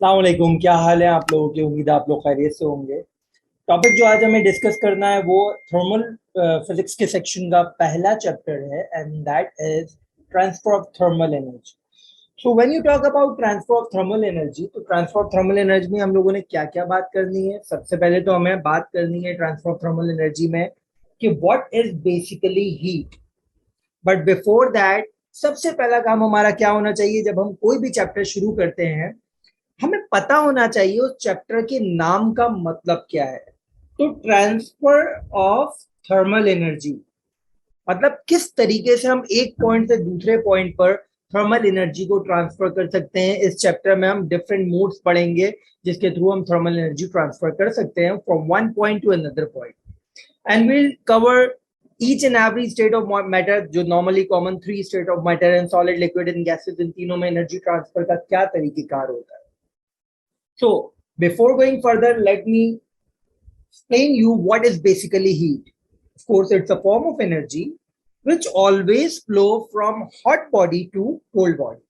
अस्सलाम वालेकुम, क्या हाल है आप लोगों की। उम्मीद है आप लोग खैरियत से होंगे। टॉपिक जो आज हमें डिस्कस करना है वो थर्मल फिजिक्स के सेक्शन का पहला चैप्टर है and that is transfer of thermal energy. So when you talk about transfer of thermal energy, तो ट्रांसफर ऑफ थर्मल एनर्जी में हम लोगों ने क्या क्या बात करनी है। सबसे पहले तो हमें बात करनी है ट्रांसफर ऑफ थर्मल एनर्जी में कि what is basically heat. But before that सबसे पहला काम हमारा क्या होना चाहिए, जब हम कोई भी चैप्टर शुरू करते हैं हमें पता होना चाहिए उस चैप्टर के नाम का मतलब क्या है। तो ट्रांसफर ऑफ थर्मल एनर्जी मतलब किस तरीके से हम एक पॉइंट से दूसरे पॉइंट पर थर्मल एनर्जी को ट्रांसफर कर सकते हैं। इस चैप्टर में हम डिफरेंट मोड्स पढ़ेंगे जिसके थ्रू हम थर्मल एनर्जी ट्रांसफर कर सकते हैं from one point to another point, and will cover each and every state of matter, जो normally common three state of matter and solid liquid and gases, इन तीनों में एनर्जी ट्रांसफर का क्या तरीकेकार होता है। So, before going further, let me explain you what is basically heat. Of course, it's a form of energy which always flow from hot body to cold body.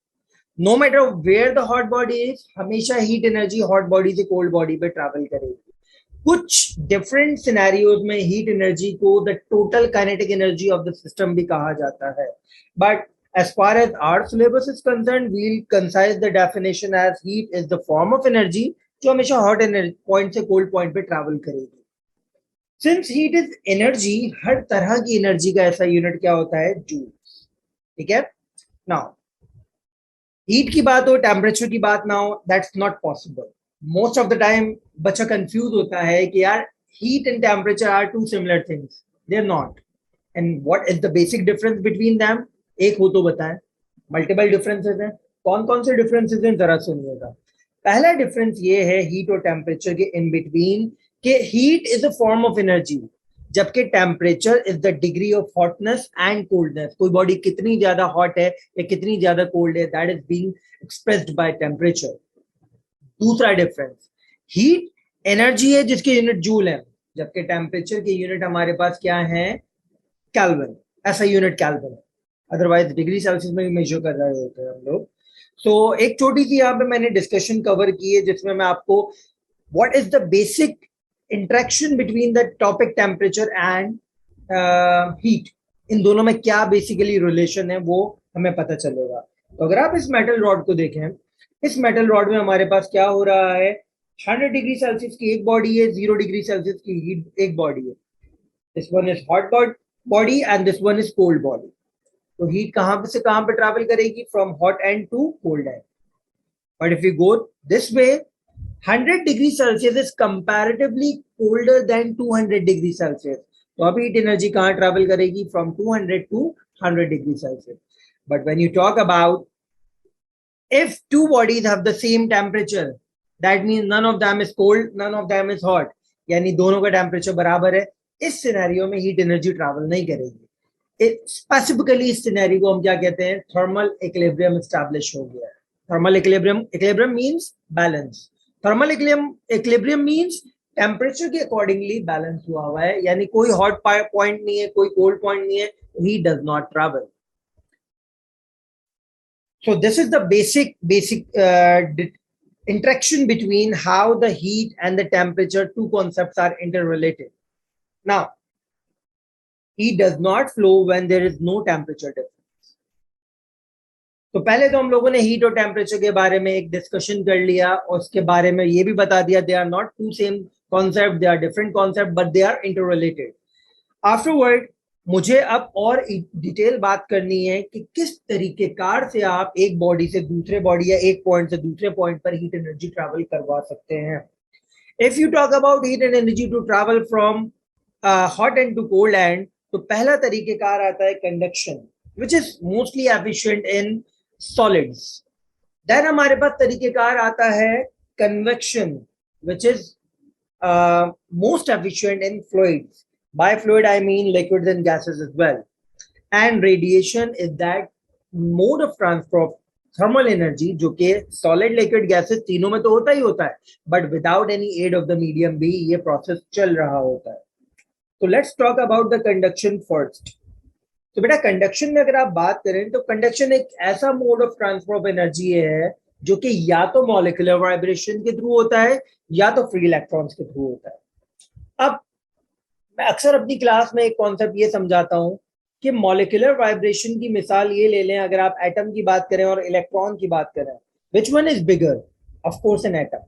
No matter where the hot body is, हमेशा heat energy hot body से cold body पे travel करेगी। कुछ different scenarios में heat energy को the total kinetic energy of the system भी कहा जाता है। But as far as our syllabus is concerned, we'll concise the definition as heat is the form of energy जो हमेशा hot energy point से cold point पे travel करेगी। Since heat is energy, हर तरह की energy का ऐसा unit क्या होता है, joules। ठीक है। Now, हीट की बात हो, टेम्परेचर की बात ना हो, that's not possible. Most of the time बच्चा कंफ्यूज होता है कि यार heat and temperature are two similar things, they are not. And what is the basic difference between them, एक हो तो बताएं। मल्टीपल डिफरेंसेस हैं। कौन कौन से डिफरेंसेस हैं जरा सुनिएगा। पहला डिफरेंस ये है हीट और टेम्परेचर के इन बिटवीन कि heat is a form of energy, जबकि temperature is the degree of hotness and coldness. कोई बॉडी कितनी ज्यादा हॉट है या कितनी ज्यादा कोल्ड है, that is being expressed by temperature. दूसरा डिफरेंस, हीट एनर्जी है जिसके यूनिट जूल है, जबकि टेम्परेचर के यूनिट हमारे पास क्या है, केल्विन। ऐसा यूनिट केल्विन है, अदरवाइज डिग्री सेल्सियस में भी मेजर कर रहे होते हैं हम लोग। सो एक छोटी सी यहाँ पे मैंने डिस्कशन कवर की है जिसमें मैं आपको what is the basic interaction between the topic temperature and heat, इन दोनों में क्या बेसिकली रिलेशन है वो हमें पता चलेगा। तो अगर आप इस मेटल रॉड को देखें, इस मेटल रॉड में हमारे पास क्या हो रहा है, 100 डिग्री सेल्सियस की एक बॉडी है, 0 डिग्री सेल्सियस की हीट एक बॉडी है। This one is hot body and this one is cold body. तो हीट कहां से कहां पे ट्रैवल करेगी, from hot end to cold end. But if you go this way, 100 degree Celsius is comparatively colder than 200 degree Celsius. तो अभी heat energy कहां travel करेगी, from 200 to 100 degree Celsius. But when you talk about if two bodies have the same temperature, that means none of them is cold, none of them is hot, यानी दोनों का temperature बराबर है। इस scenario में heat energy travel नहीं करेगी। Specifically इस सिनेरियो को हम क्या कहते हैं, थर्मल इक्विलिब्रियम एस्टैब्लिश हो गया है। Thermal equilibrium means balance. Thermal equilibrium means temperature के अकॉर्डिंगली बैलेंस हुआ है, यानी कोई हॉट पॉइंट नहीं है, कोई कोल्ड पॉइंट नहीं है, heat does not travel. So this is the basic interaction between how the heat and the temperature, two concepts, are interrelated. Now, heat does not flow when there is no temperature difference. तो पहले तो हम लोगों ने heat और temperature के बारे में एक डिस्कशन कर लिया और उसके बारे में ये भी बता दिया they are not two same concept, they are different concept but they are interrelated. Afterward मुझे अब और डिटेल बात करनी है कि किस तरीकेकार से आप एक बॉडी से दूसरे बॉडी या एक पॉइंट से दूसरे पॉइंट पर हीट एनर्जी ट्रैवल करवा सकते हैं। If you talk about heat and energy to travel from hot end to cold end, तो पहला तरीकेकार आता है conduction, which is mostly efficient in solids. Then हमारे पास तरीकेकार आता है convection, which is most efficient in fluids. By fluid, I mean liquids and gases as well. And radiation is that mode of transfer of thermal energy, जो कि solid, liquid, gases तीनों में तो होता ही होता है, but without any aid of the medium भी ये process चल रहा होता है। तो let's talk about the conduction first. तो बेटा कंडक्शन में अगर आप बात करें तो कंडक्शन एक ऐसा mode of transfer of energy है जो कि या तो मॉलिक्यूलर वाइब्रेशन के थ्रू होता है या तो फ्री इलेक्ट्रॉन्स के थ्रू होता है। अब मैं अक्सर अपनी क्लास में एक कॉन्सेप्ट ये समझाता हूं कि मॉलिक्यूलर वाइब्रेशन की मिसाल ये ले लें, अगर आप एटम की बात करें और इलेक्ट्रॉन की बात करें, which one is bigger? Of course an atom.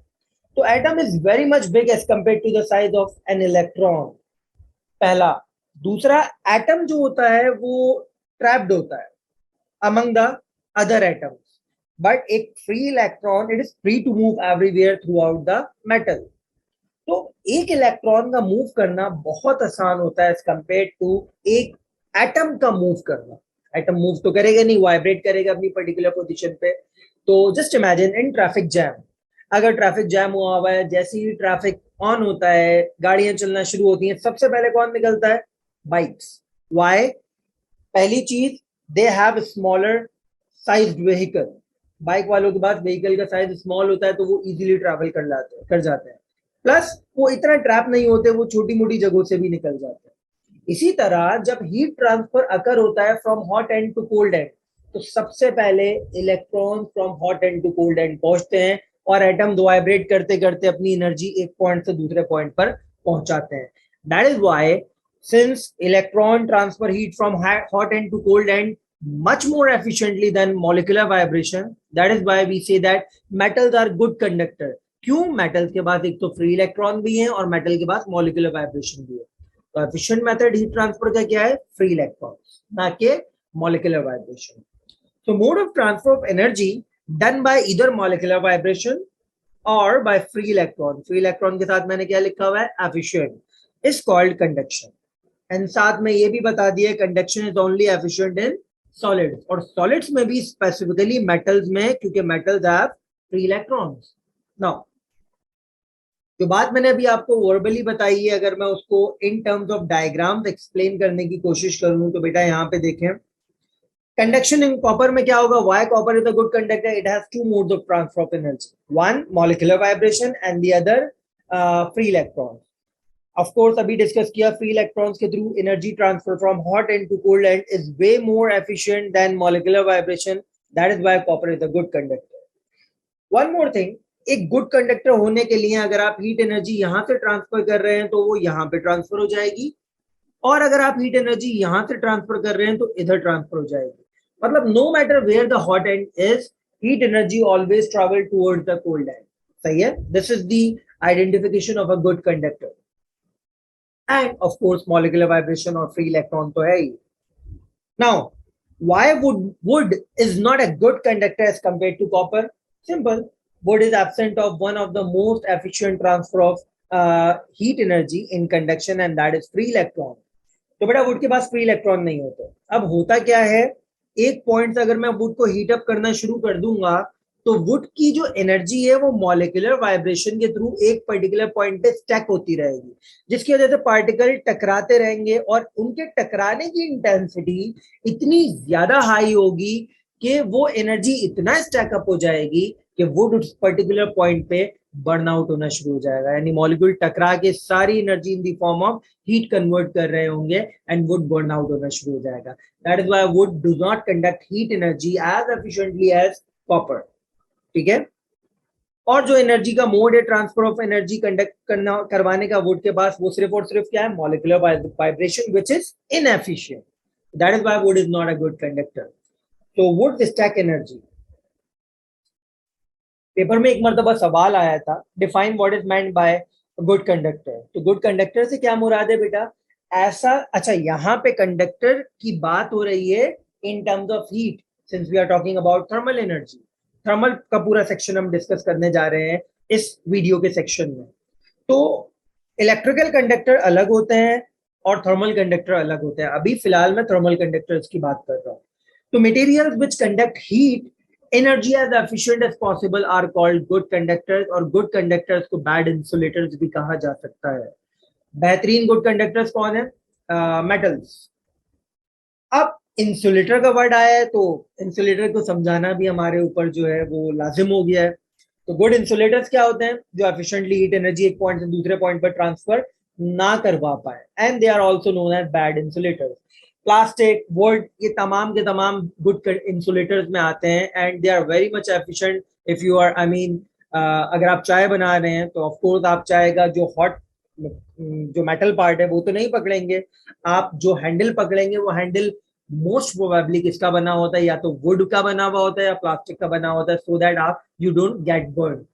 तो atom is very much big as compare to the size of an electron, पहला। दूसरा, एटम जो होता है वो ट्रैप्ड होता है among the other atoms, but एक free electron it is free to move everywhere throughout the metal. तो एक इलेक्ट्रॉन का मूव करना बहुत आसान होता है एज कंपेयर टू एक एटम का मूव करना। एटम मूव तो करेगा नहीं, वाइब्रेट करेगा अपनी पर्टिकुलर पोजीशन पे। तो just imagine in traffic jam, अगर ट्रैफिक जैम हुआ हुआ है, जैसे ही ट्रैफिक ऑन होता है, गाड़ियां चलना शुरू होती हैं, सबसे पहले कौन निकलता है? बाइक्स। वाई? पहली चीज, they have smaller sized vehicle. Bike वालों के पास व्हीकल का साइज स्मॉल होता है तो वो इजीली ट्रैवल कर जाते हैं। प्लस वो इतना ट्रैप नहीं होते, वो छोटी मोटी जगहों से भी निकल जाते हैं। इसी तरह जब हीट ट्रांसफर अकर होता है from hot end to cold end, तो सबसे पहले electron from hot end to cold end पहुंचते हैं और एटम वाइब्रेट करते करते अपनी एनर्जी एक पॉइंट से दूसरे पॉइंट पर पहुंचाते हैं। That is why since electron transfer heat from hot end to cold end much more efficiently than molecular vibration, that is why we say that metals are good conductor। क्यों? Metals के पास एक तो free electron भी है और metal के पास molecular vibration भी है। तो एफिशिएंट मेथड हीट ट्रांसफर का क्या है? फ्री इलेक्ट्रॉन्स, ना कि molecular vibration. So mode of transfer of energy done by either molecular vibration or by free electron। free electron के साथ मैंने क्या लिखा हुआ है? efficient is called conduction। And साथ में ये भी बता दिया conduction is only efficient in solids, और सॉलिड्स में भी स्पेसिफिकली मेटल्स में, क्योंकि metals have free electrons. Now जो बात मैंने अभी आपको वर्बली बताई है, अगर मैं उसको इन टर्म्स ऑफ डायग्राम्स एक्सप्लेन करने की कोशिश करूं तो बेटा यहाँ पे देखें, कंडक्शन इन कॉपर में क्या होगा? Why copper is a good conductor? It has two modes of transfer of energy, one molecular vibration and the other free electron. Of course, अभी डिस्कस किया, फ्री इलेक्ट्रॉन्स के through energy transfer from hot end to cold end is way more efficient than molecular vibration. That is why copper is a good conductor. One more thing, एक good conductor होने के लिए अगर आप heat energy यहां से transfer कर रहे हैं तो वो यहां पे ट्रांसफर हो जाएगी, और अगर आप हीट एनर्जी यहां से ट्रांसफर कर रहे हैं तो इधर ट्रांसफर हो जाएगी। मतलब no matter where the hot end is, heat energy always travel towards the cold end. सही है? This is the identification of a good conductor. And of course molecular vibration or free electron to hai. Now why wood is not a good conductor as compared to copper? Simple, wood is absent of one of the most efficient transfer of heat energy in conduction, and that is free electron। तो बेटा would के पास free electron नहीं होते। अब होता क्या है, एक पॉइंट से अगर मैं वुड को हीट अप करना शुरू कर दूंगा तो वुड की जो एनर्जी है वो मॉलिक्यूलर वाइब्रेशन के थ्रू एक पर्टिकुलर पॉइंट पे स्टैक होती रहेगी, जिसकी वजह से पार्टिकल टकराते रहेंगे और उनके टकराने की इंटेंसिटी इतनी ज्यादा हाई होगी कि वो एनर्जी इतना स्टैक अप हो जाएगी कि वुड उस पर्टिकुलर पॉइंट पे बर्न आउट होना शुरू हो जाएगा। यानी मॉलिक्यूल टकरा के सारी energy in the form of heat convert कर रहे होंगे एंड वुड बर्न आउट होना शुरू हो जाएगा। That is why wood do not conduct heat energy as efficiently as copper. ठीक है? और जो एनर्जी का मोड है ट्रांसफर ऑफ एनर्जी कंडक्ट करवाने का वुड के पास, वो सिर्फ और सिर्फ क्या है? Molecular vibration which is inefficient. That is why would is not a good conductor. तो वुड स्टैक एनर्जी। पेपर में एक मर्तबा सवाल आया था, define what is meant by good conductor. तो गुड कंडक्टर से क्या मुराद है बेटा? ऐसा, अच्छा यहाँ पे कंडक्टर की बात हो रही है in terms of heat, since we are talking about thermal energy. Thermal का पूरा सेक्शन हम डिस्कस करने जा रहे हैं इस वीडियो के सेक्शन में। तो इलेक्ट्रिकल कंडक्टर अलग होते हैं और थर्मल कंडक्टर अलग होते हैं। अभी फिलहाल मैं थर्मल कंडक्टर्स की बात कर रहा हूँ। तो materials which conduct heat energy as efficient as possible are called good conductors, और गुड कंडक्टर्स को बैड इंसुलेटर्स भी कहा जा सकता है। बेहतरीन गुड कंडक्टर्स कौन है? मेटल्स। अब इंसुलेटर का वर्ड आया है तो इंसुलेटर को समझाना भी हमारे ऊपर जो है वो लाजिम हो गया है। तो गुड इंसुलेटर्स क्या होते हैं? जो एफिशिएंटली हीट एनर्जी एक पॉइंट से दूसरे पॉइंट पर ट्रांसफर ना करवा पाए, and they are also known as bad insulators. Plastic, wood, ये तमाम के तमाम गुड इंसुलेटर्स में आते हैं and they are very much efficient if you are I mean अगर आप चाय बना रहे हैं तो ऑफ कोर्स आप चाय का जो हॉट जो मेटल पार्ट है वो तो नहीं पकड़ेंगे, आप जो हैंडल पकड़ेंगे वो हैंडल मोस्ट प्रोबेबली किसका बना होता है, या तो वुड का बना हुआ होता है या प्लास्टिक का बना होता है, सो दैट आप you don't get burn.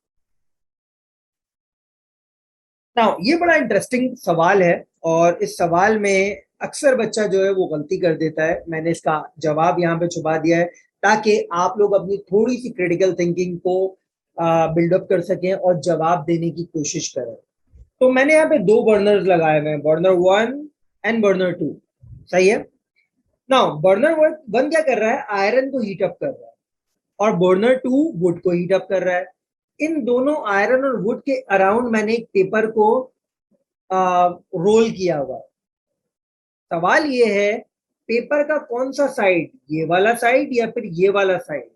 Now ये बड़ा इंटरेस्टिंग सवाल है, और इस सवाल में अक्सर बच्चा जो है वो गलती कर देता है। मैंने इसका जवाब यहाँ पे छुपा दिया है ताकि आप लोग अपनी थोड़ी सी क्रिटिकल थिंकिंग को बिल्डअप कर सकें और जवाब देने की कोशिश करें। तो मैंने यहाँ पे दो बर्नर्स लगाए हुए हैं, burner one and burner two. सही है। नाउ बर्नर वन क्या कर रहा है, आयरन को हीट अप कर रहा है, और बर्नर टू वुड को हीट अप कर रहा है। इन दोनों आयरन और वुड के अराउंड मैंने एक पेपर को रोल किया हुआ है। सवाल ये है पेपर का कौन सा साइड, ये वाला साइड या फिर ये वाला साइड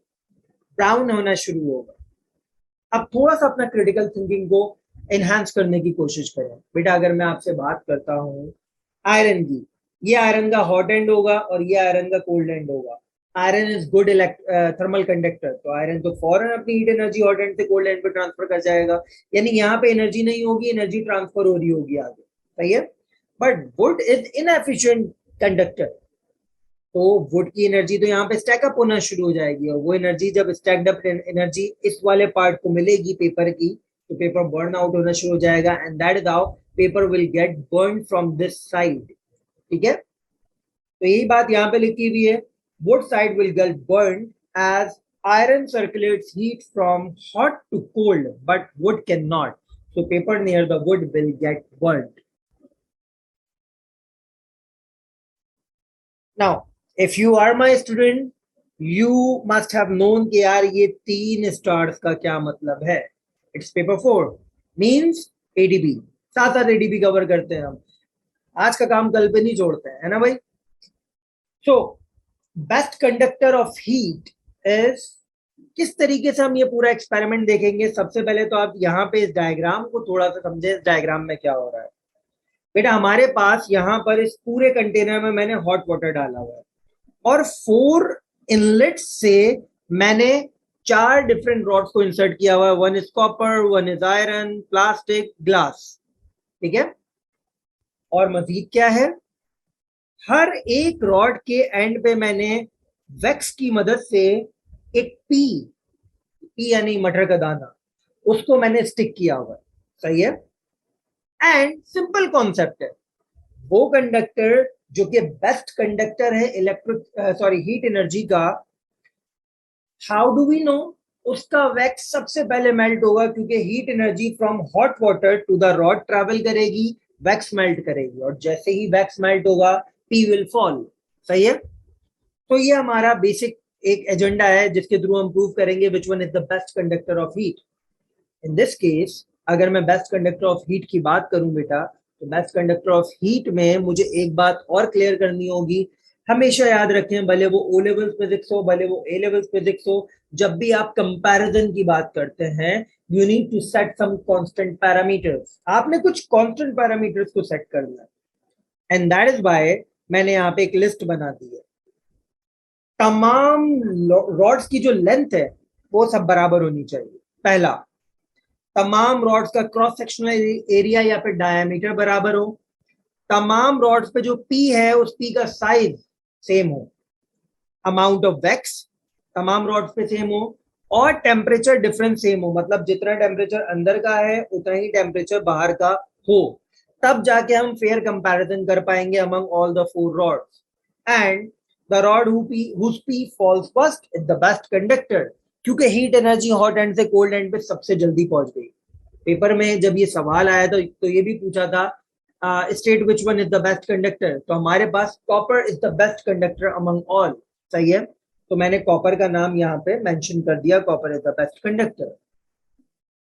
ब्राउन होना शुरू होगा। अब थोड़ा सा अपना क्रिटिकल थिंकिंग को एनहांस करने की कोशिश करें। बेटा अगर मैं आपसे बात करता हूं आयरन की, ये आयरन का हॉट एंड होगा और ये आयरन का कोल्ड एंड होगा। Iron is good thermal conductor, तो आयरन तो फौरन अपनी हीट एनर्जी हॉट एंड से कोल्ड एंड पे ट्रांसफर कर जाएगा, यानी यहाँ पे एनर्जी नहीं होगी, एनर्जी ट्रांसफर हो रही होगी आगे। सही है। But would is inefficient conductor, तो वुड की एनर्जी तो यहाँ पे स्टैकअप होना शुरू हो जाएगी, और वो एनर्जी जब स्टैक्ड अप एनर्जी इस वाले पार्ट को मिलेगी पेपर की, तो पेपर बर्न आउट होना शुरू हो जाएगा, and that is how paper will get burn from this side. ठीक है, तो यही बात यहाँ पे लिखी हुई है, wood side will get burn as iron circulates heat from hot to cold, but wood cannot. So paper near the wood will get burnt. Now, if you are my student, you must have known कि यार ये तीन stars का क्या मतलब है। It's paper 4 means ADB, साथ साथ एडीबी कवर करते हैं हम, आज का काम कल पे नहीं छोड़ते हैं, है ना भाई। So best conductor of heat is, किस तरीके से हम ये पूरा एक्सपेरिमेंट देखेंगे। सबसे पहले तो आप यहाँ पे इस डायग्राम को थोड़ा सा समझे, इस डायग्राम में क्या हो रहा है। बेटा हमारे पास यहाँ पर इस पूरे कंटेनर में मैंने हॉट वाटर डाला हुआ है, और 4 इनलेट से मैंने 4 डिफरेंट रॉड्स को इंसर्ट किया हुआ है। One is copper, one is iron, plastic, glass. ठीक है, और मजीद क्या है, हर एक रॉड के एंड पे मैंने वैक्स की मदद से एक पी पी यानी मटर का दाना, उसको मैंने स्टिक किया हुआ है। सही है। एंड सिंपल कॉन्सेप्ट है, वो कंडक्टर जो कि बेस्ट कंडक्टर है हीट एनर्जी का, हाउ डू वी नो, उसका वैक्स सबसे पहले मेल्ट होगा, क्योंकि heat energy from hot water to the rod travel करेगी, वैक्स मेल्ट करेगी, और जैसे ही वैक्स मेल्ट होगा पी विल फॉल। सही है। तो ये हमारा बेसिक एक एजेंडा है जिसके थ्रू हम प्रूव करेंगे विच one is the best conductor of heat. In this case अगर मैं बेस्ट कंडक्टर ऑफ हीट की बात करूं बेटा, तो बेस्ट कंडक्टर ऑफ हीट में मुझे एक बात और क्लियर करनी होगी। हमेशा याद रखें, भले वो ओ लेवल फिजिक्स हो, भले वो ए लेवल फिजिक्स हो, जब भी आप कंपैरिजन की बात करते हैं, you need to set some constant parameters. आपने कुछ कांस्टेंट पैरामीटर्स को सेट करना है, एंड दैट इज व्हाई मैंने यहाँ पे एक लिस्ट बना दी है। तमाम रॉड्स की जो लेंथ है वो सब बराबर होनी चाहिए। पहला, तमाम रॉड्स का क्रॉस सेक्शनल एरिया या फिर डायमीटर बराबर हो। तमाम रॉड्स पे जो पी है उस पी का साइज सेम हो। अमाउंट ऑफ वैक्स तमाम रॉड्स पे सेम हो, और टेम्परेचर डिफरेंस सेम हो, मतलब जितना टेम्परेचर अंदर का है उतना ही टेम्परेचर बाहर का हो। तब जाके हम फेयर कंपैरिजन कर पाएंगे among all the 4 rods. And the rod whose P falls first is the best conductor, क्योंकि हीट एनर्जी हॉट एंड से कोल्ड एंड पे सबसे जल्दी पहुंच गई। पेपर में जब ये सवाल आया था तो ये भी पूछा था state which one is the best conductor, तो हमारे पास copper is the best conductor among all. सही है, तो मैंने कॉपर का नाम यहाँ पे मेंशन कर दिया, copper is the best conductor.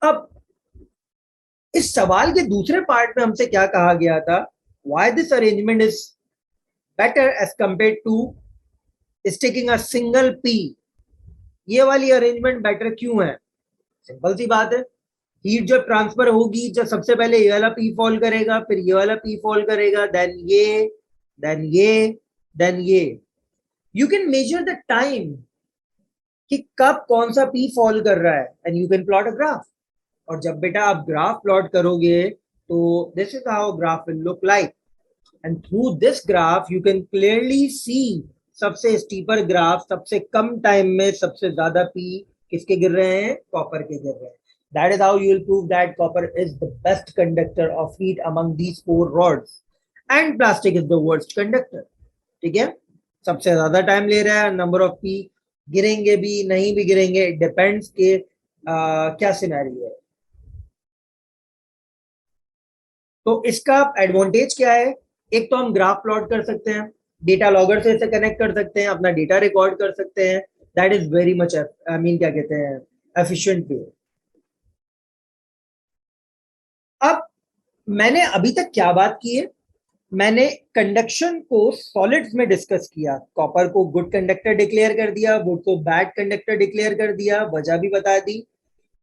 अब इस सवाल के दूसरे पार्ट में हमसे क्या कहा गया था, why this arrangement is better as compare to sticking a single pea. ये वाली अरेंजमेंट बेटर क्यों है? सिंपल सी बात है, हीट जब ट्रांसफर होगी, जब सबसे पहले ये वाला पी फॉल करेगा, फिर ये वाला पी फॉल करेगा, देन ये, देन ये, देन ये। You can measure the time कि कब कौन सा पी फॉल कर रहा है, and you can plot a graph. और जब बेटा आप ग्राफ प्लॉट करोगे तो this is how graph will look like, and through this graph you can clearly see सबसे स्टीपर ग्राफ, सबसे कम टाइम में सबसे ज्यादा पी किसके गिर रहे हैं, कॉपर के गिर रहे हैं। That is how you will prove that copper is the best conductor of heat among these four rods, and plastic is the worst conductor. ठीक है, सबसे ज्यादा टाइम ले रहा है, नंबर ऑफ पी गिरेंगे भी नहीं भी गिरेंगे, इट डिपेंड्स के क्या सिनेरियो है। तो इसका एडवांटेज क्या है, एक तो हम ग्राफ प्लॉट कर सकते हैं, डेटा लॉगर से इसे कनेक्ट कर सकते हैं, अपना डेटा रिकॉर्ड कर सकते हैं। That is very much I mean क्या कहते हैं, एफिशिएंट वे। अब मैंने अभी तक क्या बात की है, मैंने कंडक्शन को सॉलिड्स में डिस्कस किया, कॉपर को गुड कंडक्टर डिक्लेयर कर दिया, वुड को बैड कंडक्टर डिक्लेयर कर दिया, वजह भी बता दी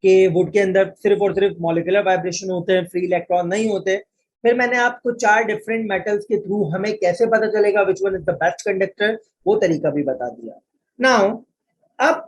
कि वुड के अंदर सिर्फ और सिर्फ मॉलिक्यूलर वाइब्रेशन होते हैं, फ्री इलेक्ट्रॉन नहीं होते। फिर मैंने आपको 4 डिफरेंट मेटल्स के थ्रू हमें कैसे पता चलेगा विच one is the best conductor, वो तरीका भी बता दिया। नाउ अब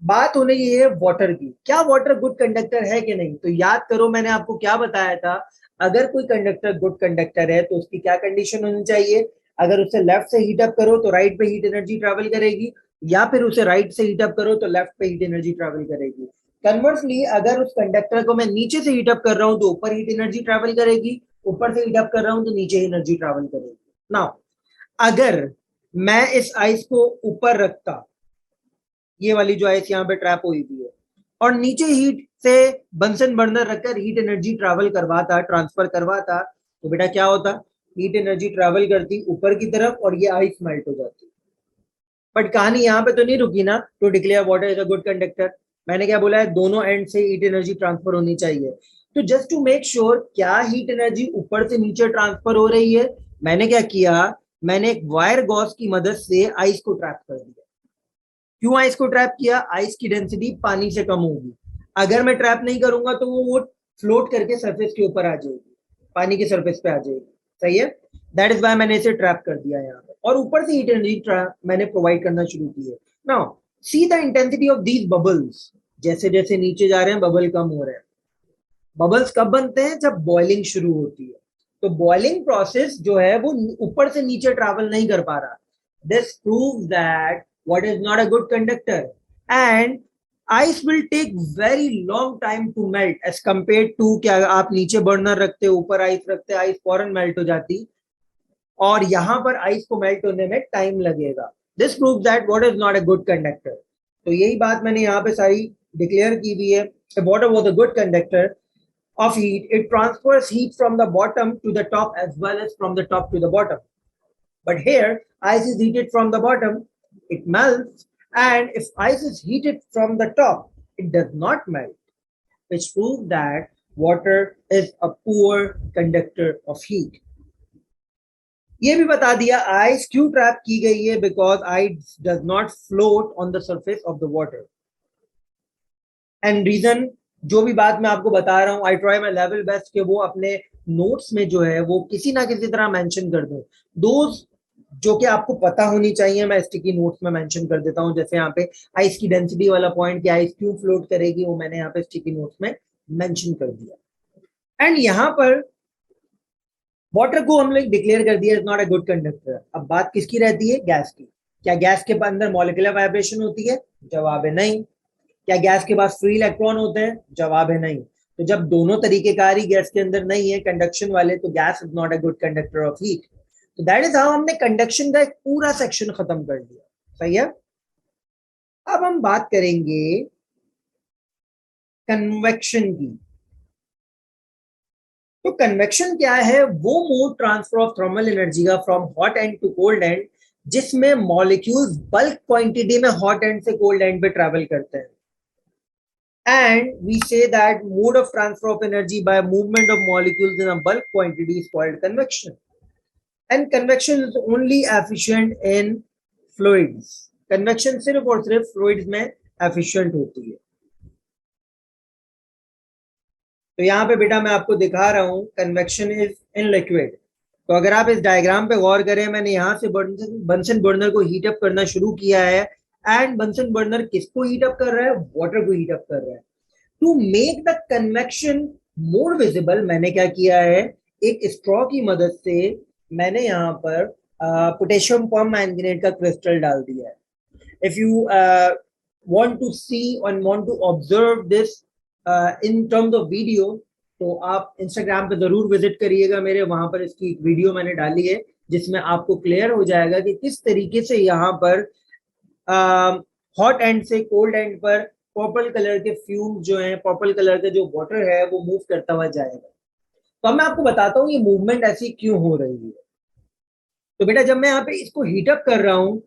बात होने ये है वाटर की, क्या वाटर गुड कंडक्टर है कि नहीं। तो याद करो मैंने आपको क्या बताया था, अगर कोई कंडक्टर गुड कंडक्टर है तो उसकी क्या कंडीशन होनी चाहिए, अगर उसे लेफ्ट से हीट अप करो तो राइट पे हीट एनर्जी ट्रेवल करेगी, या फिर उसे राइट से हीट अप करो तो लेफ्ट पे हीट एनर्जी ट्रेवल करेगी। कन्वर्सली अगर उस कंडक्टर को मैं नीचे से हीट अप कर रहा हूं तो ऊपर हीट एनर्जी ट्रेवल करेगी, ऊपर से हीट अप कर रहा हूं तो नीचे एनर्जी ट्रेवल करेगी। नाउ अगर मैं इस आइस को ऊपर रखता, ये वाली जो आइस यहाँ पे ट्रैप हुई हुई है, और नीचे हीट से बंसन बर्नर रखकर हीट एनर्जी ट्रैवल करवाता, ट्रांसफर करवाता, तो बेटा क्या होता, हीट एनर्जी ट्रैवल करती ऊपर की तरफ और ये आइस मेल्ट हो जाती। बट कहानी यहाँ पे तो नहीं रुकी ना, to declare water is a good conductor. मैंने क्या बोला है, दोनों एंड से हीट एनर्जी ट्रांसफर होनी चाहिए। तो जस्ट टू मेक श्योर क्या हीट एनर्जी ऊपर से नीचे ट्रांसफर हो रही है, मैंने क्या किया, मैंने एक वायर गॉस की मदद से आइस को ट्रैप कर दिया। क्यों आइस को ट्रैप किया, आइस की डेंसिटी पानी से कम होगी, अगर मैं ट्रैप नहीं करूंगा तो वो फ्लोट करके सरफेस के ऊपर आ जाएगी, पानी के सरफेस पे आ जाएगी। सही है, दैट इज वाई मैंने इसे ट्रैप कर दिया यहाँ पे, और ऊपर से हीट एनर्जी मैंने प्रोवाइड करना शुरू की है। Now see the intensity of these bubbles, जैसे जैसे नीचे जा रहे हैं बबल कम हो रहे हैं। बबल्स कब बनते हैं, जब बॉइलिंग शुरू होती है। तो बॉइलिंग प्रोसेस जो है वो ऊपर से नीचे ट्रैवल नहीं कर पा रहा। This proves that what is not a good conductor, and ice will take very long time to melt as compared to क्या आप नीचे बर्नर रखते ऊपर आइस रखते, आइस फौरन मेल्ट हो जाती, और यहां पर आइस को मेल्ट होने में टाइम लगेगा। This proves that water is not a good conductor. तो यही बात मैंने यहाँ पे सारी डिक्लेयर की हुई है। Water was a good conductor of heat, it transfers heat from the bottom to the top as well as from the top to the bottom. But here, ice is heated from the bottom, it melts, and if ice is heated from the top, it does not melt, which proves that water is a poor conductor of heat. ये भी बता दिया ice क्यों trap की गई है, because ice does not float on the surface of the water. And reason जो भी बात मैं आपको बता रहा हूँ, I try my level best कि वो अपने नोट्स में जो है वो किसी ना किसी तरह मेंशन कर दूं, दोस्त जो कि आपको पता होनी चाहिए, मैं स्टिकी नोट्स में मेंशन कर देता हूं। जैसे यहाँ पे आइस की डेंसिटी वाला पॉइंट कि आइस क्यों फ्लोट करेगी, वो मैंने यहाँ पे स्टिकी नोट्स में मेंशन कर दिया। एंड यहाँ पर वाटर को हम लोग डिक्लेयर कर दिया is not a good conductor. अब बात किसकी रहती है, गैस की। क्या गैस के अंदर मॉलिक्यूलर वाइब्रेशन होती है, जवाब है नहीं। क्या गैस के पास फ्री इलेक्ट्रॉन होते हैं, जवाब है नहीं। तो जब दोनों तरीकेकार ही गैस के अंदर नहीं है कंडक्शन वाले, तो gas is not a good conductor of heat. तो दैट इज हाउ हमने कंडक्शन का एक पूरा सेक्शन खत्म कर दिया। सही है, अब हम बात करेंगे कन्वेक्शन की। तो कन्वेक्शन क्या है, वो mode transfer of thermal energy का from hot end to cold end, जिसमें मॉलिक्यूल्स बल्क क्वांटिटी में हॉट एंड से कोल्ड एंड पे ट्रैवल करते हैं। And we say that mode of transfer of energy by movement of molecules in a bulk quantity is called convection. And convection is only efficient in fluids. Convection सिर्फ और सिर्फ fluids में efficient होती है। तो यहाँ पे बेटा मैं आपको दिखा रहा हूँ convection is in liquid। तो अगर आप इस डायग्राम पे गौर करें, मैंने यहाँ से बंसन बर्नर को हीट अप करना शुरू किया है, एंड बंसन बर्नर किसको हीट अप कर रहा है? वाटर को हीट अप कर रहा है। To make the convection more visible मैंने क्या किया है, एक स्ट्रॉ की मदद से मैंने यहाँ पर पोटेशियम परमैंगनेट का क्रिस्टल डाल दिया है। if you want to see and want to observe this in terms of video, तो आप इंस्टाग्राम पे जरूर विजिट करिएगा मेरे, वहां पर इसकी एक वीडियो मैंने डाली है जिसमें आपको क्लियर हो जाएगा कि किस तरीके से यहाँ पर हॉट एंड से कोल्ड एंड पर पर्पल कलर के फ्यूम जो है, पर्पल कलर का जो वाटर है वो मूव करता हुआ जाएगा। तो अब मैं आपको बताता हूँ ये मूवमेंट ऐसी क्यों हो रही है। तो बेटा जब मैं यहाँ पे इसको हीटअप कर रहा हूँ,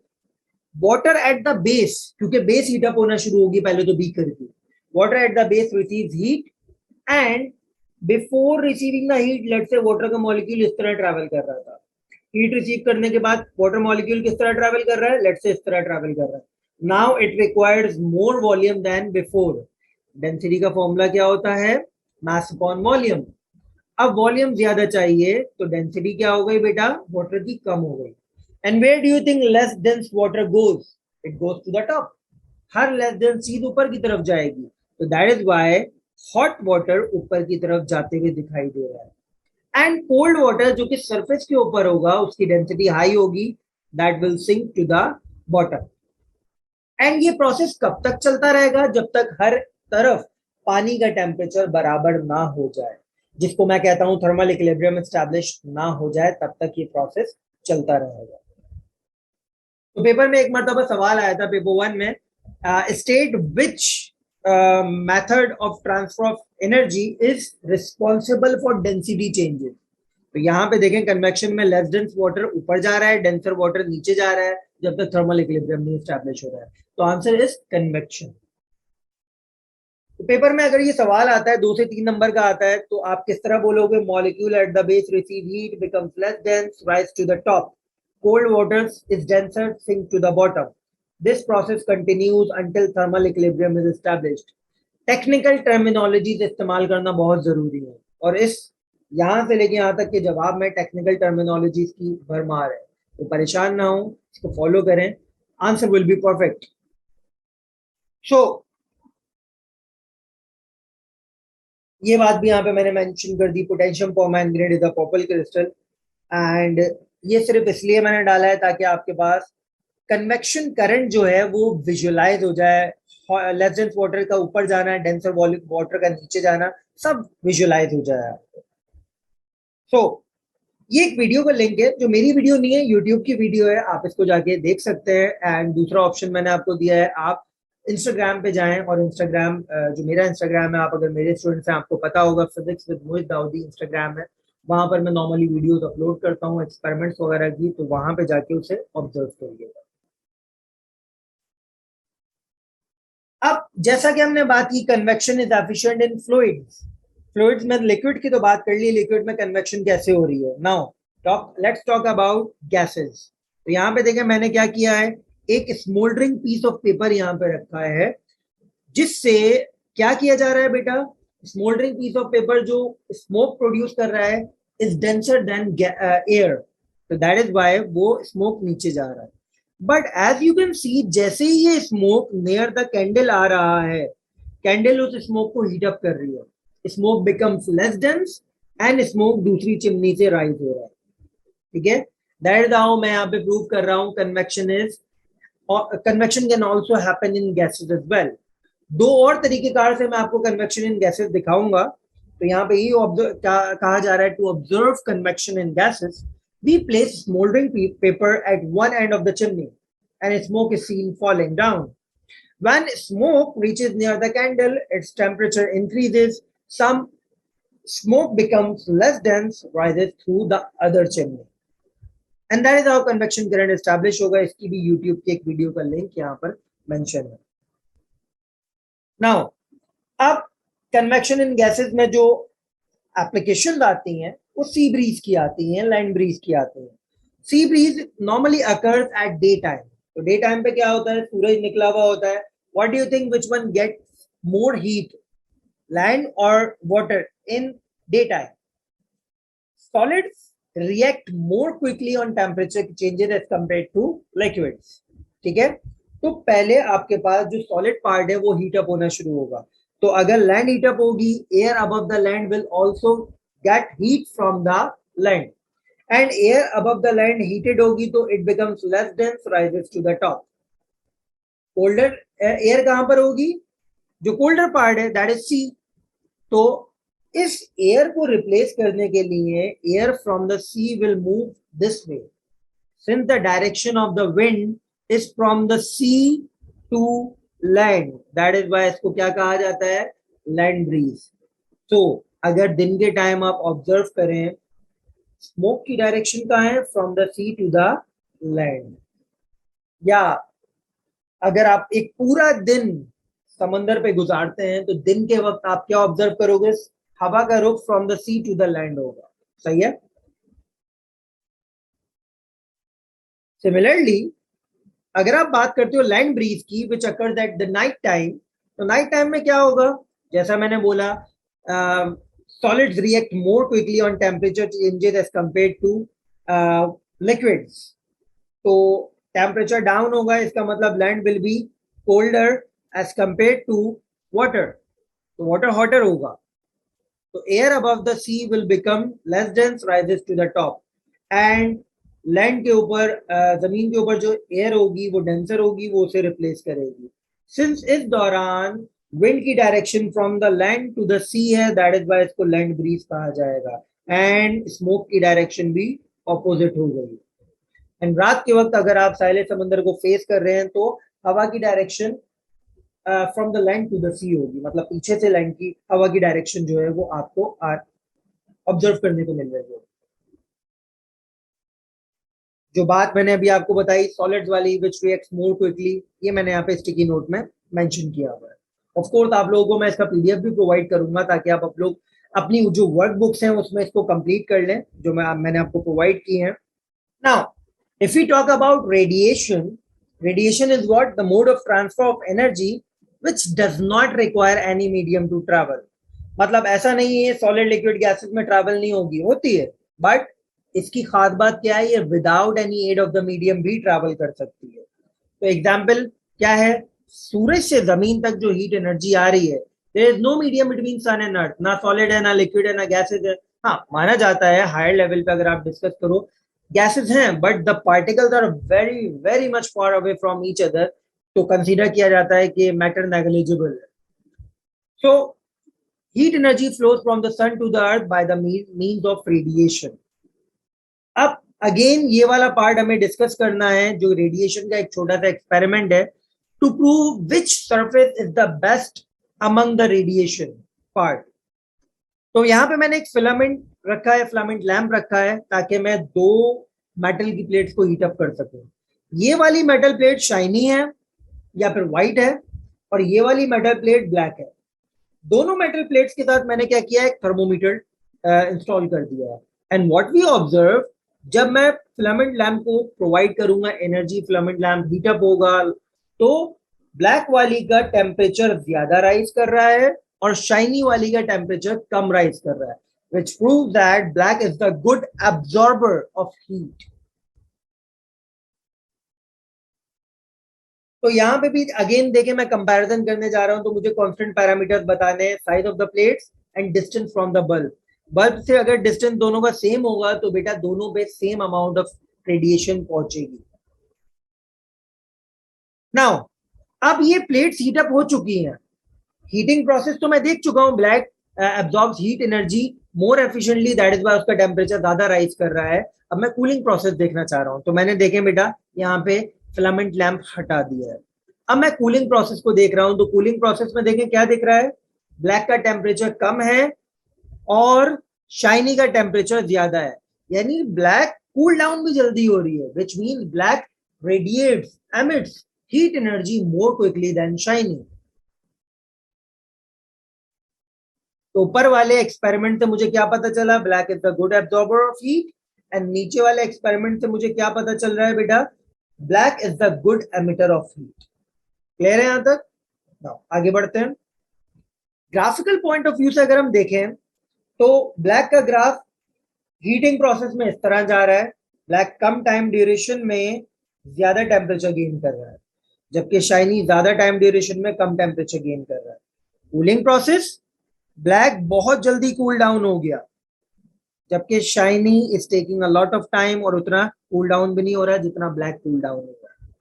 वाटर एट द बेस, क्योंकि बेस हीटअप होना शुरू होगी पहले तो बीकर की, water at the base receives heat and before receiving the heat, let's say water का मॉलिक्यूल इस तरह ट्रैवल कर रहा था, हीट रिसीव करने के बाद वाटर मॉलिक्यूल किस तरह ट्रैवल कर रहा है? लेट्स से इस तरह ट्रैवल कर रहा है। Now it requires more volume than before. Density का फॉर्मूला क्या होता है? Mass upon volume. अब वॉल्यूम ज्यादा चाहिए तो डेंसिटी क्या हो गई बेटा? वाटर की कम हो गई। And where do you think less dense water goes? It goes to the top. Her less dense चीज ऊपर की तरफ जाएगी, तो that is why hot water ऊपर की तरफ जाते हुए दिखाई दे रहा है। And cold water जो कि surface के ऊपर होगा, उसकी density high होगी, that will sink to the bottom. And ये प्रोसेस कब तक चलता रहेगा? जब तक हर तरफ पानी का टेम्परेचर बराबर ना हो जाए, जिसको मैं कहता हूं थर्मल इक्विलिब्रियम एस्टैब्लिश ना हो जाए, तब तक ये प्रोसेस चलता रहेगा। तो पेपर में एक मरतबा सवाल आया था पेपर 1 में, state which method of transfer of energy is responsible for density changes. तो यहाँ पे देखें कन्वेक्शन में लेस डेंस वाटर ऊपर जा रहा है, डेंसर वाटर नीचे जा रहा है, जब तक थर्मल इक्विलिब्रियम नहीं एस्टैब्लिश हो रहा है। तो आंसर इज कन्वेक्शन। तो पेपर में अगर ये सवाल आता है 2 से 3 नंबर का आता है, तो आप किस तरह बोलोगे? Molecule at the base receive heat, becomes less dense, rise to the top, cold water is denser, sink to the bottom. This process continues until thermal equilibrium is established. Technical terminologies इस्तेमाल करना बहुत जरूरी है, और इस यहां से लेके यहां तक के जवाब में टेक्निकल टर्मिनोलॉजीज की भरमार है, तो परेशान ना हो, इसको फॉलो करें, answer will be perfect. So ये बात भी यहाँ पे मैंने मेंशन कर दी, potassium permanganate is a purple crystal, and ये सिर्फ इसलिए मैंने डाला है ताकि आपके पास कन्वेक्शन करंट जो है वो विजुअलाइज हो जाए, लेस डेंस वाटर का ऊपर जाना, डेंसर वाटर का नीचे जाना, सब विजुअलाइज हो जाए आपको। सो ये एक वीडियो का लिंक है जो मेरी वीडियो नहीं है, यूट्यूब की वीडियो है, आप इसको जाके देख सकते हैं। एंड दूसरा ऑप्शन मैंने आपको दिया है, आप इंस्टाग्राम पे जाएं, और इंस्टाग्राम जो मेरा इंस्टाग्राम है, आप अगर मेरे स्टूडेंट्स हैं आपको पता होगा, physics with Mohit Dawoodi Instagram है, वहां पर मैं नॉर्मली वीडियोस अपलोड करता हूँ एक्सपेरिमेंट्स वगैरह की, तो वहां पे जाके उसे ऑब्जर्व करिएगा। अब जैसा कि हमने बात की, convection is efficient in fluids. Fluids में लिक्विड की तो बात कर ली, लिक्विड में कन्वेक्शन कैसे हो रही है। Now let's talk about gases. तो यहाँ पे देखें मैंने क्या किया है, एक स्मोल्डरिंग पीस ऑफ पेपर यहाँ पे रखा है, जिससे क्या किया जा रहा है बेटा, स्मोल्डरिंग पीस ऑफ पेपर जो स्मोक प्रोड्यूस कर रहा है इज डेंसर देन एयर, तो दैट इज व्हाई वो स्मोक नीचे जा रहा है। But as you can see, जैसे ही ये स्मोक नियर द कैंडल आ रहा है, कैंडल उस स्मोक को हीट अप कर रही है, smoke becomes less dense and smoke दूसरी चिमनी से राइज हो रहा है। ठीक है, दैट इज हाउ मैं यहाँ पे प्रूव कर रहा हूँ convection can also happen in gases as well. दो और तरीकेकार से मैं आपको कन्वेक्शन इन गैसेस दिखाऊंगा। तो यहाँ पे ये कहा जा रहा है, to observe convection in gases we place smoldering paper at one end of the chimney and smoke is seen falling down. When smoke reaches near the candle, its temperature increases, some smoke becomes less dense, rises through the other chimney, and that is how convection current establish होगा। इसकी भी YouTube की एक video का link यहाँ पर mention है। Now, अब कन्वेक्शन इन गैसेस में जो एप्लीकेशन आती हैं वो सी ब्रीज की आती हैं, लैंड ब्रीज की आती हैं। Sea breeze normally occurs at day time. तो डे टाइम पे क्या होता है, सूरज निकला हुआ होता है। What do you think which one get more heat, land और water in day time? Solids react more quickly on temperature changes as compared to liquids. ठीक है, तो पहले आपके पास जो सॉलिड पार्ट है वो हीट अप होना शुरू होगा। तो अगर लैंड हीट अप होगी, air above the land will also get heat from the land, and air above the land heated होगी तो it becomes less dense, rises to the top. Colder air कहां पर होगी? जो कोल्डर पार्ट है that is sea. तो इस air को रिप्लेस करने के लिए air from the sea will move this way, since the direction of the wind is from the sea to land, that is why इसको क्या कहा जाता है? Land breeze. तो अगर दिन के टाइम आप ऑब्जर्व करें, स्मोक की डायरेक्शन कहाँ है? From the sea to the land. या अगर आप एक पूरा दिन समंदर पे गुजारते हैं तो दिन के वक्त आप क्या ऑब्जर्व करोगे? हवा का रुख from the sea to the land होगा। सही है। सिमिलरली अगर आप बात करते हो लैंड ब्रीज की which occurs at the night time, तो नाइट टाइम में क्या होगा? जैसा मैंने बोला, solids react more quickly on temperature changes as compare to liquids. तो टेम्परेचर डाउन होगा, इसका मतलब land will be colder as compare to water, तो वाटर हॉटर होगा। तो air above the sea will become less dense, rises to the top, and land के ऊपर जमीन के ऊपर जो एयर होगी वो डेंसर होगी, वो उसे रिप्लेस करेगी। सिंस इस दौरान विंड की direction from the land to the sea है, दैट इज वाई इसको लैंड ब्रीज कहा जाएगा। एंड स्मोक की डायरेक्शन भी ऑपोजिट हो गई। एंड रात के वक्त अगर आप साहिल समंदर को फेस कर रहे हैं तो हवा की direction from the land to the sea होगी, मतलब पीछे से लैंड की हवा की डायरेक्शन जो है वो आपको ऑब्जर्व करने को मिल रही है। जो बात मैंने अभी आपको बताई सॉलिड्स वाली विच रिएक्ट्स मोर क्विकली, ये मैंने यहाँ पे स्टिकी नोट में मेंशन किया हुआ है। ऑफ कोर्स आप लोगों को मैं इसका पीडीएफ भी प्रोवाइड करूंगा ताकि आप लोग अपनी जो वर्क बुक्स हैं उसमें इसको कंप्लीट कर लें, जो मैंने आपको प्रोवाइड की हैं। Now if we talk about radiation, radiation is what? The mode of transfer of energy which does not require any medium to travel. मतलब ऐसा नहीं है सॉलिड लिक्विड गैसेस में ट्रैवल नहीं होगी, होती है, बट इसकी खास बात क्या है? ये without any ad of the medium भी ट्रैवल कर सकती है। तो एग्जाम्पल क्या है? सूरज से जमीन तक जो हीट एनर्जी आ रही है, there is no medium between sun and earth, ना सॉलिड है, ना लिक्विड है, ना गैसेज है। हाँ, माना जाता है हायर लेवल पे अगर आप डिस्कस करो गैसेस हैं, but the particles are very very much far away from each other, तो कंसीडर किया जाता है कि मैटर नेग्लिजिबल है। So heat energy flows from the sun to the earth by the means of radiation. अब again ये वाला part हमें डिस्कस करना है, जो रेडिएशन का एक छोटा सा एक्सपेरिमेंट है, to prove which surface is the best among the radiation part. तो यहाँ पे मैंने एक फिलामेंट रखा है, फिलामेंट लैंप रखा है, ताकि मैं दो मेटल की प्लेट्स को हीट अप कर सकूं। ये वाली मेटल प्लेट शाइनी है या फिर व्हाइट है, और ये वाली मेटल प्लेट ब्लैक है। दोनों मेटल प्लेट्स के साथ मैंने क्या किया है? थर्मोमीटर इंस्टॉल कर दिया है। एंड व्हाट वी ऑब्जर्व, जब मैं फिलामेंट लैंप को प्रोवाइड करूंगा energy, filament lamp heat up होगा, तो ब्लैक वाली का टेम्परेचर ज्यादा राइज कर रहा है और शाइनी वाली का टेम्परेचर कम राइज कर रहा है, which proves that black is the good absorber of heat. तो यहां पे भी अगेन देखें, मैं कंपैरिजन करने जा रहा हूं, तो मुझे कांस्टेंट पैरामीटर्स बताने हैं, size of the plates and distance from the bulb. Bulb से अगर डिस्टेंस दोनों का सेम होगा तो बेटा दोनों पे सेम अमाउंट ऑफ रेडिएशन पहुंचेगी। नाउ अब ये प्लेट्स हीट अप हो चुकी हैं, हीटिंग प्रोसेस तो मैं देख चुका हूं, black absorbs heat energy more efficiently, that is why उसका टेम्परेचर ज्यादा राइज कर रहा है। अब मैं कूलिंग प्रोसेस देखना चाह रहा हूं, तो मैंने देखे बेटा यहाँ पे फिलामेंट लैंप हटा दिया है। अब मैं कूलिंग प्रोसेस को देख रहा हूं, तो कूलिंग प्रोसेस में देखें क्या दिख रहा है? ब्लैक का टेम्परेचर कम है और शाइनी का टेम्परेचर ज्यादा है, यानी ब्लैक कूल डाउन भी जल्दी हो रही है, which means black radiates emits heat energy more quickly than shiny. तो ऊपर वाले एक्सपेरिमेंट से मुझे क्या पता चला? Black is the good absorber of heat. And नीचे वाले एक्सपेरिमेंट से मुझे क्या पता चल रहा है बेटा? Black is the good emitter of heat. Clear है यहां तक? नाउ आगे बढ़ते हैं। ग्राफिकल पॉइंट ऑफ व्यू से अगर हम देखें तो ब्लैक का ग्राफ हीटिंग प्रोसेस में इस तरह जा रहा है, ब्लैक कम टाइम ड्यूरेशन में ज्यादा टेम्परेचर गेन कर रहा है, जबकि शाइनी ज्यादा टाइम ड्यूरेशन में कम टेम्परेचर गेन कर रहा है। कूलिंग प्रोसेस, ब्लैक बहुत जल्दी कूल डाउन हो गया, जबकि shiny is taking a lot of time और उतना कूल डाउन भी नहीं हो रहा है जितना ब्लैक कूल डाउन हो रहा है।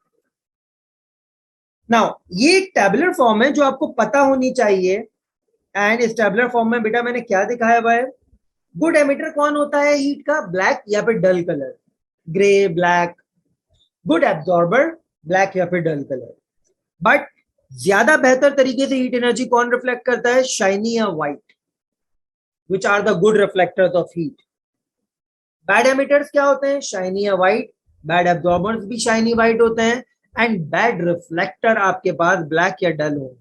नाउ ये एक टेबुलर फॉर्म है जो आपको पता होनी चाहिए। एंड इस टेबुलर फॉर्म में बेटा मैंने क्या दिखाया हुआ है, गुड एमिटर कौन होता है हीट का, ब्लैक या फिर dull colour, grey black. Good absorber, black या फिर डल कलर। बट ज्यादा बेहतर तरीके से हीट एनर्जी कौन रिफ्लेक्ट करता है, शाइनी या white, which are the good reflectors of heat. Bad emitters क्या होते हैं, शाइनी या व्हाइट। बैड एब्जॉर्बर्स भी शाइनी व्हाइट होते हैं। एंड बैड रिफ्लेक्टर आपके पास ब्लैक या डल होंगे।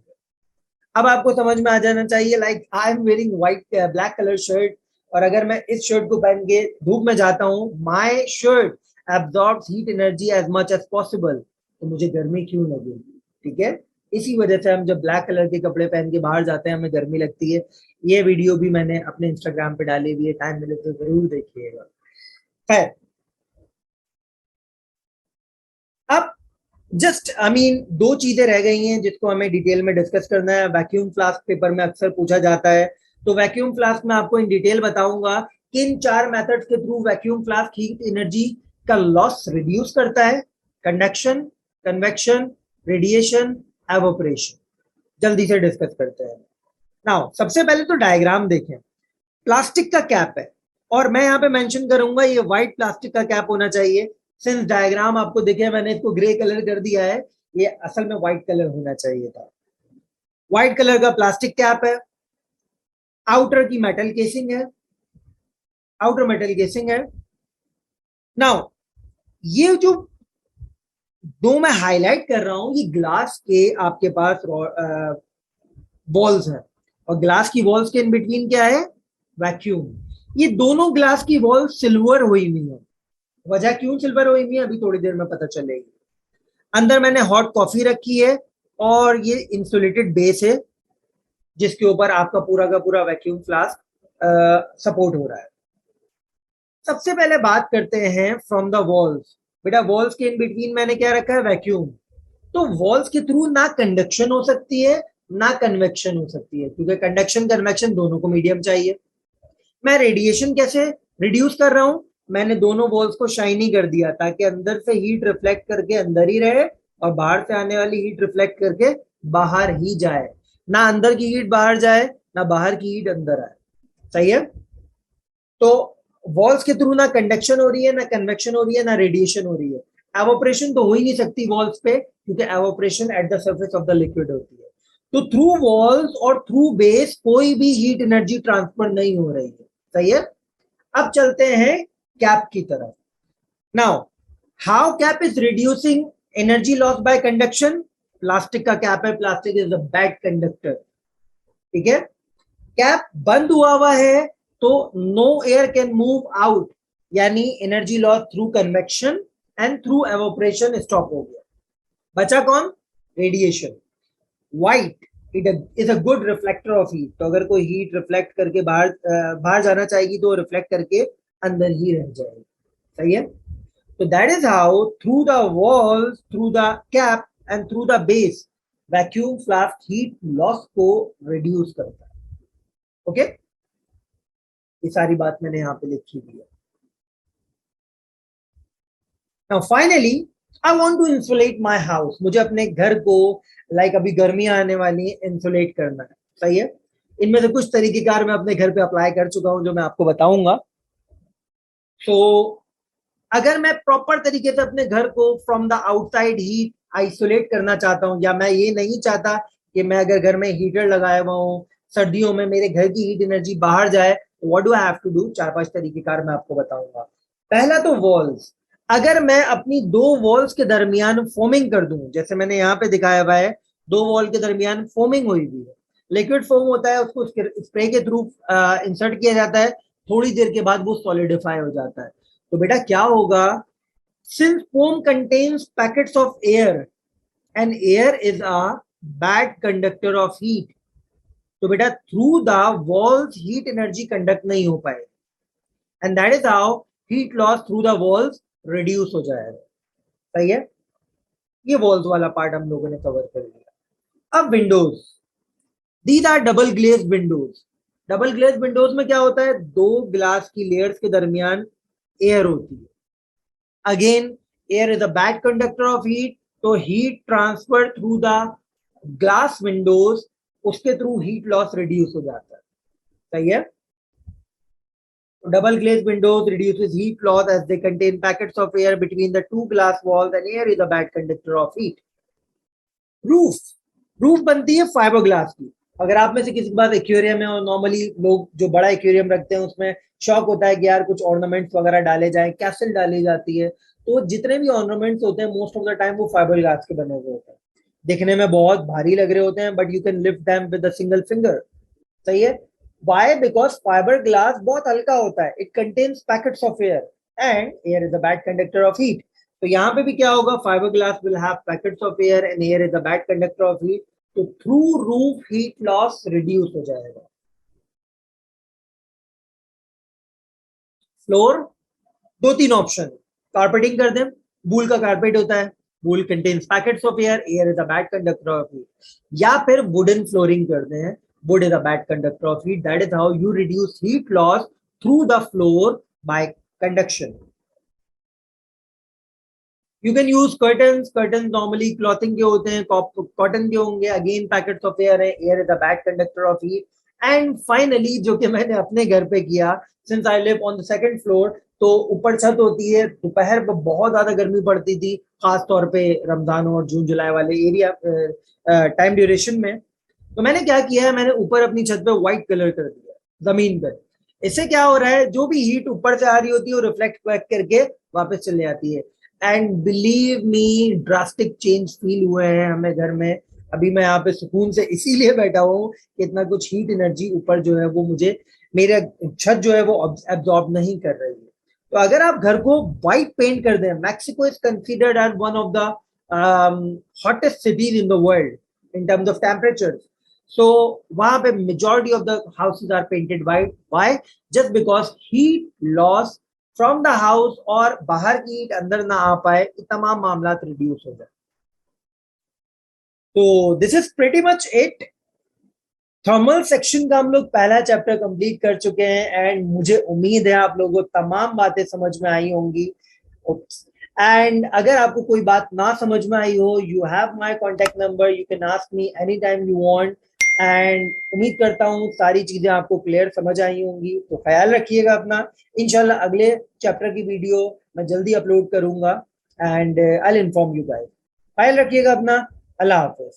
अब आपको समझ में आ जाना चाहिए, like I am wearing white black colour shirt, और अगर मैं इस शर्ट को पहन के धूप में जाता हूँ, my shirt absorbs heat energy as much as possible, तो मुझे गर्मी क्यों लगेगी, ठीक है। इसी वजह से हम जब ब्लैक कलर के कपड़े पहन के बाहर जाते हैं हमें गर्मी लगती है। ये वीडियो भी मैंने अपने इंस्टाग्राम पे डाली हुई है, टाइम मिले तो जरूर देखिएगा। खैर, अब जस्ट आई मीन दो चीजें रह गई हैं जिसको हमें डिटेल में डिस्कस करना है। वैक्यूम फ्लास्क पेपर में अक्सर पूछा जाता है, तो वैक्यूम फ्लास्क में आपको इन डिटेल बताऊंगा कि इन चार मेथड्स के through vacuum flask heat energy का लॉस रिड्यूस करता है। Conduction, convection, radiation, evaporation. जल्दी से डिस्कस करते हैं। नाउ सबसे पहले तो डायग्राम देखें। प्लास्टिक का कैप है, और मैं यहाँ पे मेंशन करूंगा ये व्हाइट प्लास्टिक का कैप होना चाहिए। सिंस डायग्राम आपको दिखे, मैंने इसको ग्रे कलर कर दिया है, ये असल में व्हाइट कलर होना चाहिए था। व्हाइट कलर का प्लास्टिक कैप है, आउटर की मेटल केसिंग है, आउटर मेटल केसिंग है। नाउ ये जो दो मैं हाईलाइट कर रहा हूं, ये ग्लास के आपके पास वॉल्स हैं, और ग्लास की वॉल्स के इन बिटवीन क्या है, वैक्यूम। ये दोनों ग्लास की वॉल सिल्वर हुई हुई है। वजह क्यों सिल्वर हुई हुई है अभी थोड़ी देर में पता चलेगी। अंदर मैंने हॉट कॉफी रखी है, और ये इंसुलेटेड बेस है जिसके ऊपर आपका पूरा का पूरा वैक्यूम फ्लास्क सपोर्ट हो रहा है। सबसे पहले बात करते हैं फ्रॉम द वॉल्स। बेटा वॉल्स के इन बिटवीन मैंने क्या रखा है, वैक्यूम। तो वॉल्स के थ्रू ना कंडक्शन हो सकती है ना कन्वेक्शन हो सकती है, क्योंकि कंडक्शन कन्वेक्शन दोनों को मीडियम चाहिए। मैं रेडिएशन कैसे रिड्यूस कर रहा हूं, मैंने दोनों वॉल्स को शाइनी कर दिया ताकि अंदर से हीट रिफ्लेक्ट करके अंदर ही रहे, और बाहर से आने वाली हीट रिफ्लेक्ट करके बाहर ही जाए। ना अंदर की हीट बाहर जाए, ना बाहर की हीट अंदर आए। सही है। तो वॉल्स के थ्रू ना कंडक्शन हो रही है, ना कन्वेक्शन हो रही है, ना रेडिएशन हो रही है। एवोपरेशन तो हो ही नहीं सकती वॉल्स पे, क्योंकि evaporation at the surface of the liquid होती है। तो थ्रू वॉल्स और थ्रू बेस कोई भी हीट एनर्जी ट्रांसफर नहीं हो रही है। सही है। अब चलते हैं कैप की तरफ। Now how cap is reducing energy loss by conduction. Plastic का कैप है, plastic is a bad conductor, ठीक है। कैप बंद हुआ हुआ है तो no air can move out, यानी energy loss through convection and through evaporation stop हो गया। बचा कौन, radiation. White it is a good reflector of heat, तो अगर कोई हीट रिफ्लेक्ट करके बाहर जाना चाहेगी तो रिफ्लेक्ट करके अंदर ही रह जाएगी। सही है। तो that is how through the walls, through the cap and through the base vacuum flask heat loss को रिड्यूस करता है। ओके, ये सारी बात मैंने यहाँ पे लिखी हुई है। Now finally I want to insulate my house. मुझे अपने घर को लाइक अभी गर्मियां आने वाली इंसुलेट करना है। सही है। इनमें से कुछ तरीकेकार मैं अपने घर पे अप्लाई कर चुका हूं जो मैं आपको बताऊंगा। तो अगर मैं प्रॉपर तरीके से अपने घर को from the outside heat isolate करना चाहता हूं, या मैं ये नहीं चाहता कि मैं अगर घर में हीटर लगाया हुआ हूँ सर्दियों में मेरे घर की हीट एनर्जी बाहर जाए, तो what do I have to do, चार पांच तरीकेकार मैं आपको बताऊंगा। पहला तो वॉल्स। अगर मैं अपनी दो वॉल्स के दरमियान फोमिंग कर दूं, जैसे मैंने यहाँ पे दिखाया हुआ है, दो वॉल के दरमियान फोमिंग हुई हुई है, लिक्विड फोम होता है, उसको स्प्रे के थ्रू इंसर्ट किया जाता है, थोड़ी देर के बाद वो सॉलिडिफाई हो जाता है। तो बेटा क्या होगा, since foam contains packets of air and air is a bad conductor of heat, तो बेटा through the walls heat energy conduct नहीं हो पाए, and that is how heat loss through the walls reduce हो जाएगा। सही है। ये वॉल्स वाला पार्ट हम लोगों ने कवर कर लिया। अब windows, these are double glaze windows. Double glaze windows में क्या होता है, दो ग्लास की लेयर्स के दरमियान एयर होती है। Again air is a bad conductor of heat, तो heat transfer through the glass windows, उसके थ्रू हीट लॉस रिड्यूस हो जाता है। सही है। Double glazed windows reduces heat loss as they contain packets of air between the two glass walls, and air is a bad conductor of heat. Roof, roof बनती है fibre glass की। अगर आप में से किसी के पास एक्वेरियम है, और नॉर्मली लोग जो बड़ा एक्वेरियम रखते हैं उसमें शौक होता है कि यार कुछ ऑर्नामेंट्स वगैरह डाले जाए, कैसल डाली जाती है, तो जितने भी ऑर्नामेंट्स होते हैं मोस्ट ऑफ द टाइम वो फाइबर ग्लास के बने हुए होते हैं। दिखने में बहुत भारी लग रहे होते हैं, but you can lift them with a single finger. सही है। Why? Because fiberglass बहुत हल्का होता है, it contains packets of air and air is a bad conductor of heat. तो यहाँ पे भी क्या होगा, fiberglass will have packets of air and air is a bad conductor of heat. तो through roof heat loss reduce हो जाएगा। Floor, दो तीन ऑप्शन, कारपेटिंग कर दें, वूल का कारपेट होता है, wool contains packets of air, air is a bad conductor of heat, या फिर वुडन फ्लोरिंग कर दें, wood is a bad conductor of heat. That is how you reduce heat loss through the floor by conduction. You can use curtains. Curtains normally clothing के होते हैं, cotton के होंगे, again packets of air है, air is a bad conductor of heat. And finally जो कि मैंने अपने घर पे किया, since I live on the second floor, तो ऊपर छत होती है, दोपहर में बहुत ज्यादा गर्मी पड़ती थी, खास तौर पे रमजान और जून जुलाई वाले एरिया टाइम ड्यूरेशन में। तो मैंने क्या किया है, मैंने ऊपर अपनी छत पे व्हाइट कलर कर दिया जमीन पर। इससे क्या हो रहा है, जो भी हीट ऊपर से आ रही होती है वो रिफ्लेक्ट बैक करके वापस चले जाती है। And believe me, drastic change feel हुए हैं हमें घर में। अभी मैं यहाँ पे सुकून से इसीलिए बैठा हूँ कि इतना कुछ हीट एनर्जी ऊपर जो है वो मुझे, मेरे छत जो है वो एब्जॉर्ब नहीं कर रही है। तो अगर आप घर को व्हाइट पेंट कर दें, Mexico is considered as one of the hottest cities in the world in terms of temperature. So वहां पे majority of the houses are painted white. Why? Just because heat loss from the house और बाहर की heat अंदर ना आ पाए, ये तमाम मामला रिड्यूस हो जाए। तो this is pretty much it. Thermal section का हम लोग पहला चैप्टर कंप्लीट कर चुके हैं, एंड मुझे उम्मीद है आप लोगों को तमाम बातें समझ में आई होंगी। एंड अगर आपको कोई बात ना समझ में आई हो, you have my contact number, you can ask me any time you want. And उम्मीद करता हूँ सारी चीजें आपको क्लियर समझ आई होंगी। तो ख्याल रखिएगा अपना। इंशाल्लाह अगले चैप्टर की वीडियो मैं जल्दी अपलोड करूंगा, and I will inform you guys. ख्याल रखिएगा अपना। अल्लाह हाफिज।